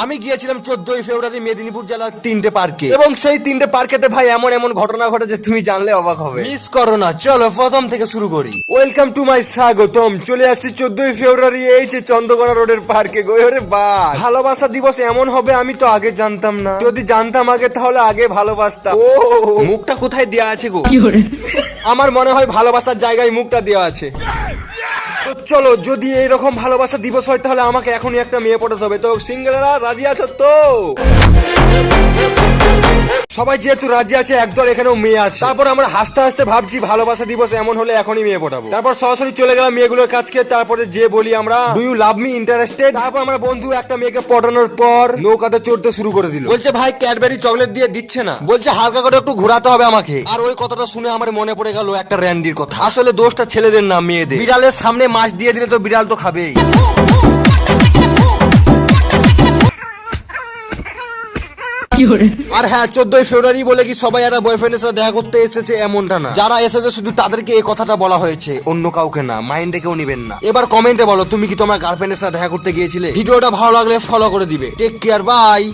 আমি গিয়েছিলাম 14ই ফেব্রুয়ারি মেদিনীপুর জেলার 3টে পার্কে, এবং সেই 3টে পার্কেতে ভাই এমন এমন ঘটনা ঘটেছে তুমি জানলে অবাক হবে। মিস করো না, চলো প্রথম থেকে শুরু করি। ওয়েলকাম টু মাই স্বাগতম। চলে আসছি 14ই ফেব্রুয়ারি এই যে চন্দ্রকোনা রোডের পার্কে। ওরে বাহ, ভালোবাসা দিবস এমন হবে আমি তো আগে জানতাম না। যদি জানতাম আগে তাহলে আগে ভালোবাসতাম। ও মুখটা কোথায় দেয়া আছে গো? আমার মনে হয় ভালোবাসার জায়গায় মুখটা দেওয়া আছে। তো চলো, যদি এইরকম ভালোবাসা দিবস হয় তাহলে আমাকে এখনই একটা মেয়ে পটাতে হবে। তো সিঙ্গেলরা রাজি আছো তো? সবাই যেহেতু রাজি আছে, একদল এখানেও মেয়ে আছে। তারপর আমরা হাসতে হাসতে ভাবছি ভালোবাসা দিবস এমন হলে এখনই মেয়ে পটাবো। তারপর সরাসরি চলে গেলাম মেয়েগুলোর কাছকে। তারপরে যে বলি আমরা, do you love me, interested? তারপর আমার বন্ধু একটা মেয়েকে পটানোর পর নৌকাতে চড়তে শুরু করে দিল। বলছে ভাই ক্যাডবেরি চকলেট দিয়ে দিচ্ছে না, বলছে হালকা করে একটু ঘোরাতে হবে আমাকে। আর ওই কথাটা শুনে আমার মনে পড়ে গেল একটা র্যান্ডির কথা। আসলে দোষটা ছেলেদের না মেয়েদের। বিড়ালের সামনে মাছ দিয়ে দিলে তো বিড়াল তো খাবেই। আর হ্যাঁ, 14ই ফেব্রুয়ারি বলে কি সবাই একটা বয়ফ্রেন্ডের সাথে দেখা করতে এসেছে এমনটা না। যারা এসেছে শুধু তাদেরকে এই কথাটা বলা হয়েছে, অন্য কাউকে না। মাইন্ডে কেউ নিবেন না। এবার কমেন্টে বলো তুমি কি তোমার গার্লফ্রেন্ডের সাথে দেখা করতে গিয়েছিলে। ভিডিওটা ভালো লাগলে ফলো করে দিবে। Take care, by.